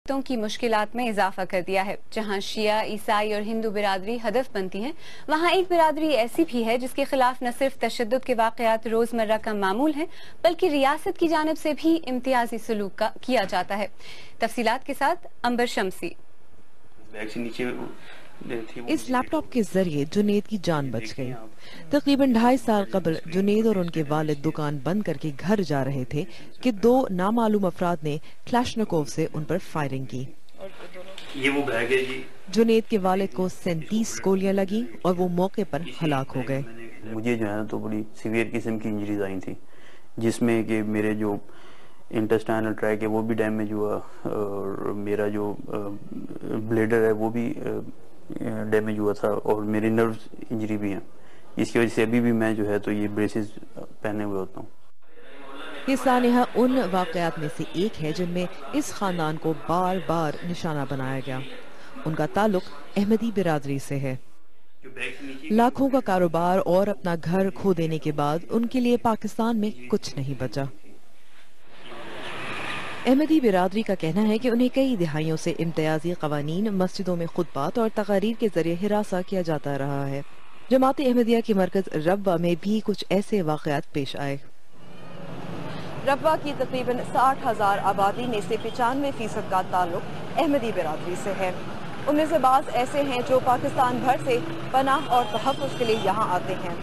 کی مشکلات میں اضافہ کر دیا ہے۔ جہاں شیعہ، عیسائی اور ہندو برادری ہدف بنتی ہیں، وہاں ایک برادری ایسی بھی ہے جس کے خلاف نہ صرف تشدد کے واقعات روزمرہ کا معمول ہیں بلکہ ریاست کی جانب سے بھی امتیازی سلوک کیا جاتا ہے۔ تفصیلات کے ساتھ عنبر شمسی۔ اس لیپ ٹاپ کے ذریعے جنید کی جان بچ گئی۔ تقریباً 2.5 سال قبل جنید اور ان کے والد دکان بند کر کے گھر جا رہے تھے کہ 2 نامعلوم افراد نے کلاشنکوف سے ان پر فائرنگ کی۔ یہ وہ بیگ ہے جی۔ جنید کے والد کو 37 گولیاں لگیں اور وہ موقع پر ہلاک ہو گئے۔ مجھے جو ہے نا تو بڑی سیویئر قسم کی انجریز آئی تھی، جس میں کہ میرے جو انٹسٹائنل ٹریک ہے وہ بھی ڈیمیج ہوا اور میرا جو بلیڈر ہے وہ بھی ڈیمیج ہوا تھا اور میری نروز انجری بھی ہیں۔ اس کی وجہ سے ابھی بھی میں جو ہے تو یہ بریسز پہنے ہوئے ہوتا ہوں۔ یہ سانحہ ان واقعات میں سے ایک ہے جن میں اس خاندان کو بار بار نشانہ بنایا گیا۔ ان کا تعلق احمدی برادری سے ہے۔ لاکھوں کا کاروبار اور اپنا گھر کھو دینے کے بعد ان کے لیے پاکستان میں کچھ نہیں بچا۔ احمدی برادری کا کہنا ہے کہ انہیں کئی دہائیوں سے امتیازی قوانین، مسجدوں میں خطبات اور تقاریر کے ذریعے ہراساں کیا جاتا رہا ہے۔ جماعت احمدیہ کے مرکز ربوہ میں بھی کچھ ایسے واقعات پیش آئے۔ ربوہ کی تقریباً 60,000 آبادی میں سے 95% کا تعلق احمدی برادری سے ہے۔ ان میں سے بعض ایسے ہیں جو پاکستان بھر سے پناہ اور تحفظ کے لیے یہاں آتے ہیں،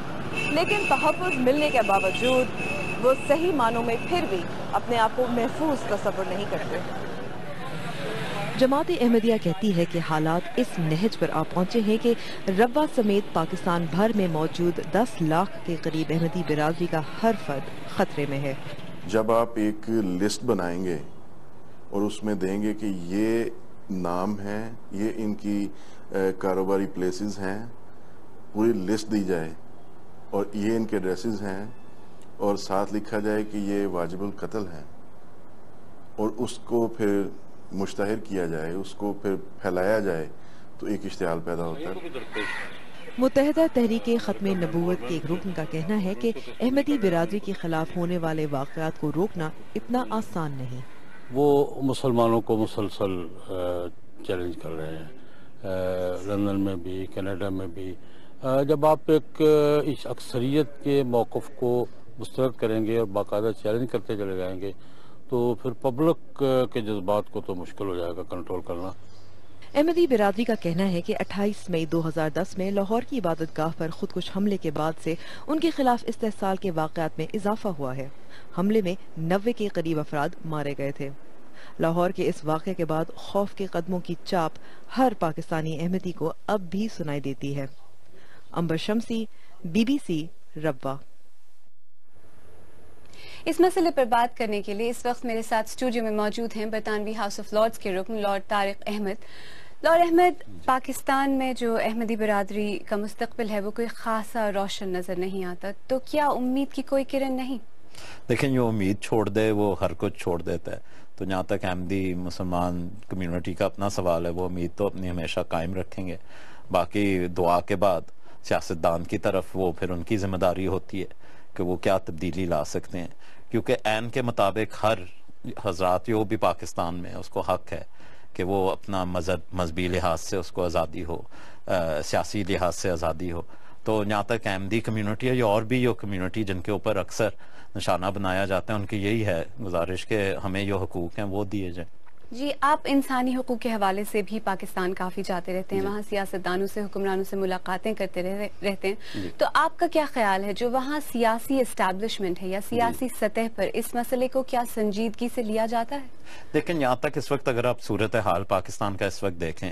لیکن تحفظ ملنے کے باوجود وہ صحیح معنوں میں پھر بھی اپنے آپ کو محفوظ تصور نہیں کرتے۔ جماعت احمدیہ کہتی ہے کہ حالات اس نہج پر آ پہنچے ہیں کہ ربوہ سمیت پاکستان بھر میں موجود 10 لاکھ کے قریب احمدی برادری کا ہر فرد خطرے میں ہے۔ جب آپ ایک لسٹ بنائیں گے اور اس میں دیں گے کہ یہ نام ہیں، یہ ان کی کاروباری پلیسز ہیں، پوری لسٹ دی جائے اور یہ ان کے ایڈریسز ہیں اور ساتھ لکھا جائے کہ یہ واجب القتل ہیں اور اس کو پھر مشتہر کیا جائے، اس کو پھر پھیلایا جائے، تو ایک اشتعال پیدا ہوتا ہے۔ متحدہ تحریک ختم نبوت کے ایک رکن کا کہنا ہے کہ احمدی برادری کے خلاف ہونے والے واقعات کو روکنا اتنا آسان نہیں۔ وہ مسلمانوں کو مسلسل چیلنج کر رہے ہیں، لندن میں بھی، کینیڈا میں بھی۔ جب آپ ایک اکثریت کے موقف کو مسترد کریں گے اور باقاعدہ چیلنج کرتے چلے جائیں گے تو پھر پبلک کے جذبات کو تو مشکل ہو جائے گا کنٹرول کرنا۔ احمدی برادری کا کہنا ہے کہ 28 مئی 2010 میں لاہور کی عبادت گاہ پر خودکش حملے کے بعد سے ان کے خلاف استحصال کے واقعات میں اضافہ ہوا ہے۔ حملے میں 90 کے قریب افراد مارے گئے تھے۔ لاہور کے اس واقعے کے بعد خوف کے قدموں کی چاپ ہر پاکستانی احمدی کو اب بھی سنائی دیتی ہے۔ عنبر شمسی، BBC ربوہ۔ اس مسئلے پر بات کرنے کے لیے اس وقت میرے ساتھ اسٹوڈیو میں موجود ہیں برطانوی ہاؤس آف لارڈز کے رکن لارڈ طارق احمد۔ لارڈ احمد، پاکستان میں جو احمدی برادری کا مستقبل ہے وہ کوئی خاصا روشن نظر نہیں آتا، تو کیا امید کی کوئی کرن نہیں؟ دیکھیں، جو امید چھوڑ دے وہ ہر کچھ چھوڑ دیتا ہے، تو جہاں تک احمدی مسلمان کمیونٹی کا اپنا سوال ہے وہ امید تو اپنی ہمیشہ قائم رکھیں گے۔ باقی دعا کے بعد سیاستدان کی طرف وہ پھر ان کی ذمہ داری ہوتی ہے کہ وہ کیا تبدیلی لا سکتے ہیں، کیونکہ عین کے مطابق ہر حضرات جو بھی پاکستان میں اس کو حق ہے کہ وہ اپنا مذہبی لحاظ سے اس کو آزادی ہو، سیاسی لحاظ سے آزادی ہو۔ تو جہاں تک احمدی کمیونٹی ہے یا اور بھی جو کمیونٹی جن کے اوپر اکثر نشانہ بنایا جاتا ہے، ان کی یہی ہے گزارش کہ ہمیں جو حقوق ہیں وہ دیے جائیں۔ جی، آپ انسانی حقوق کے حوالے سے بھی پاکستان کافی جاتے رہتے ہیں، وہاں سیاستدانوں سے، حکمرانوں سے ملاقاتیں کرتے رہتے ہیں، تو آپ کا کیا خیال ہے جو وہاں سیاسی اسٹیبلشمنٹ ہے یا سیاسی سطح پر اس مسئلے کو کیا سنجیدگی سے لیا جاتا ہے؟ لیکن یہاں تک اس وقت اگر آپ صورتحال پاکستان کا اس وقت دیکھیں،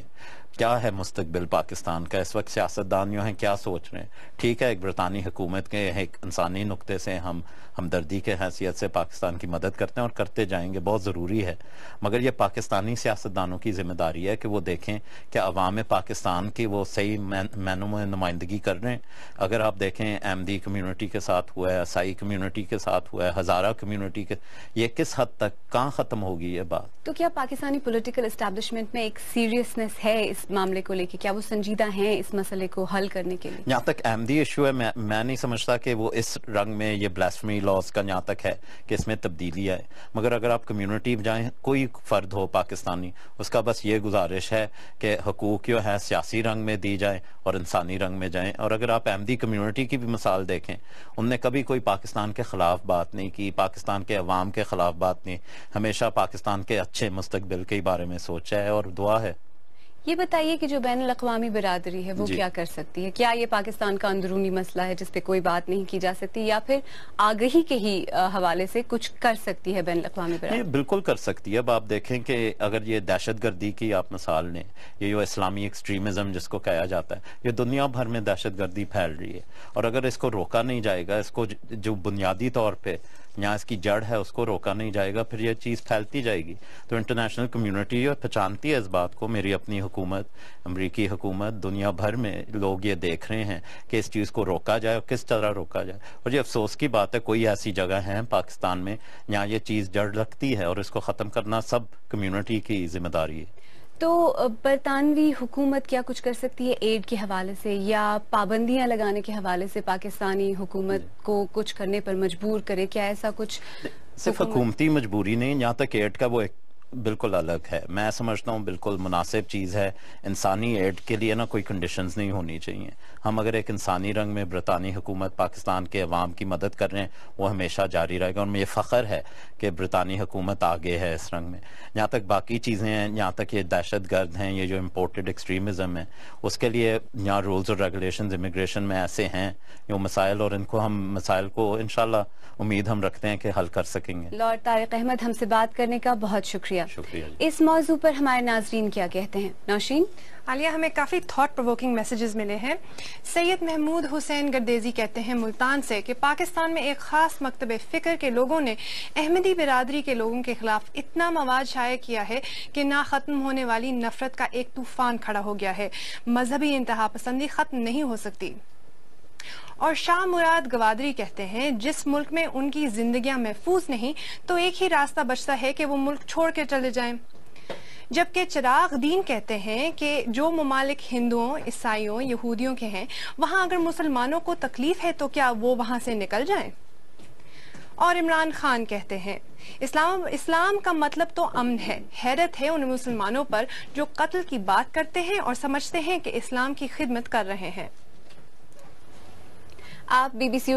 کیا ہے مستقبل پاکستان کا اس وقت، سیاستدان جو ہیں کیا سوچ رہے ہیں؟ ٹھیک ہے، ایک برطانوی حکومت کے ایک انسانی نقطے سے ہم ہمدردی کے حیثیت سے پاکستان کی مدد کرتے ہیں اور کرتے جائیں گے، بہت ضروری ہے، مگر یہ پاکستانی سیاستدانوں کی ذمہ داری ہے کہ وہ دیکھیں کہ عوام پاکستان کی وہ صحیح معنوں میں نمائندگی کر رہے ہیں۔ اگر آپ دیکھیں احمدی کمیونٹی کے ساتھ ہوا ہے، عیسائی کمیونٹی کے ساتھ ہوا ہے، ہزارہ کمیونٹی کے، یہ کس حد تک کہاں ختم ہوگی یہ بات؟ تو کیا پاکستانی پولیٹیکل اسٹیبلشمنٹ میں ایک سیریسنس ہے اس معاملے کو لے کے؟ کیا وہ سنجیدہ ہیں اس مسئلے کو حل کرنے کے لیے؟ جہاں تک احمدی ایشو ہے، میں نہیں سمجھتا کہ وہ اس رنگ میں یہ بلاسفمی لاز کا جہاں تک ہے کہ اس میں تبدیلی آئے. مگر اگر آپ کمیونٹی جائیں، کوئی فرد ہو پاکستانی، اس کا بس یہ گزارش ہے کہ حقوق جو ہے سیاسی رنگ میں دی جائیں اور انسانی رنگ میں جائیں. اور اگر آپ احمدی کمیونٹی کی بھی مثال دیکھیں، ان نے کبھی کوئی پاکستان کے خلاف بات نہیں کی، پاکستان کے عوام کے خلاف بات نہیں، ہمیشہ پاکستان کے اچھے مستقبل کے بارے میں سوچا ہے اور دعا ہے. یہ بتائیے کہ جو بین الاقوامی برادری ہے وہ کیا کر سکتی ہے؟ کیا یہ پاکستان کا اندرونی مسئلہ ہے جس پہ کوئی بات نہیں کی جا سکتی، یا پھر آگہی کے ہی حوالے سے کچھ کر سکتی ہے بین الاقوامی برادری؟ بالکل کر سکتی ہے. اب آپ دیکھیں کہ اگر یہ دہشت گردی کی آپ مثال لیں، یہ جو اسلامی ایکسٹریمزم جس کو کہا جاتا ہے، یہ دنیا بھر میں دہشت گردی پھیل رہی ہے، اور اگر اس کو روکا نہیں جائے گا، اس کو جو بنیادی طور پہ یہاں اس کی جڑ ہے اس کو روکا نہیں جائے گا، پھر یہ چیز پھیلتی جائے گی. تو انٹرنیشنل کمیونٹی پہچانتی ہے اس بات کو. میری اپنی حکومت، امریکی حکومت، دنیا بھر میں لوگ یہ دیکھ رہے ہیں کہ اس چیز کو روکا جائے اور کس طرح روکا جائے. اور یہ افسوس کی بات ہے، کوئی ایسی جگہ ہے پاکستان میں جہاں یہ چیز جڑ رکھتی ہے، اور اس کو ختم کرنا سب کمیونٹی کی ذمہ داری ہے. تو برطانوی حکومت کیا کچھ کر سکتی ہے ایڈ کے حوالے سے، یا پابندیاں لگانے کے حوالے سے پاکستانی حکومت کو کچھ کرنے پر مجبور کرے؟ کیا ایسا کچھ؟ صرف حکومتی مجبوری نہیں، جہاں تک ایڈ کا وہ ایک بالکل الگ ہے. میں سمجھتا ہوں بالکل مناسب چیز ہے. انسانی ایڈ کے لیے کوئی کنڈیشنز نہیں ہونی چاہیے. ہم اگر ایک انسانی رنگ میں برطانوی حکومت پاکستان کے عوام کی مدد کر رہے ہیں، وہ ہمیشہ جاری رہے گا. اور مجھے فخر ہے کہ برطانوی حکومت آگے ہے اس رنگ میں. جہاں تک باقی چیزیں ہیں، جہاں تک یہ دہشت گرد ہیں، یہ جو امپورٹڈ ایکسٹریمزم ہے، اس کے لیے یہاں رولز اور ریگولیشنز امیگریشن میں ایسے ہیں جو مسائل، اور ان کو ہم مسائل کو انشاءاللہ امید ہم رکھتے ہیں کہ حل کر سکیں گے. لارڈ طارق احمد، ہم سے بات کرنے کا بہت شکریہ. شکریہ. اس موضوع پر ہمارے ناظرین کیا کہتے ہیں؟ نوشین؟ عالیہ، ہمیں کافی تھاٹ پرووکنگ میسیجز ملے ہیں. سید محمود حسین گردیزی کہتے ہیں ملتان سے کہ پاکستان میں ایک خاص مکتب فکر کے لوگوں نے احمدی برادری کے لوگوں کے خلاف اتنا مواد شائع کیا ہے کہ نہ ختم ہونے والی نفرت کا ایک طوفان کھڑا ہو گیا ہے. مذہبی انتہا پسندی ختم نہیں ہو سکتی. اور شاہ مراد گوادری کہتے ہیں جس ملک میں ان کی زندگیاں محفوظ نہیں تو ایک ہی راستہ بچتا ہے کہ وہ ملک چھوڑ کے چلے جائیں. جبکہ چراغ دین کہتے ہیں کہ جو ممالک ہندوؤں، عیسائیوں، یہودیوں کے ہیں، وہاں اگر مسلمانوں کو تکلیف ہے تو کیا وہ وہاں سے نکل جائیں. اور عمران خان کہتے ہیں اسلام کا مطلب تو امن ہے. حیرت ہے ان مسلمانوں پر جو قتل کی بات کرتے ہیں اور سمجھتے ہیں کہ اسلام کی خدمت کر رہے ہیں. آپ BBC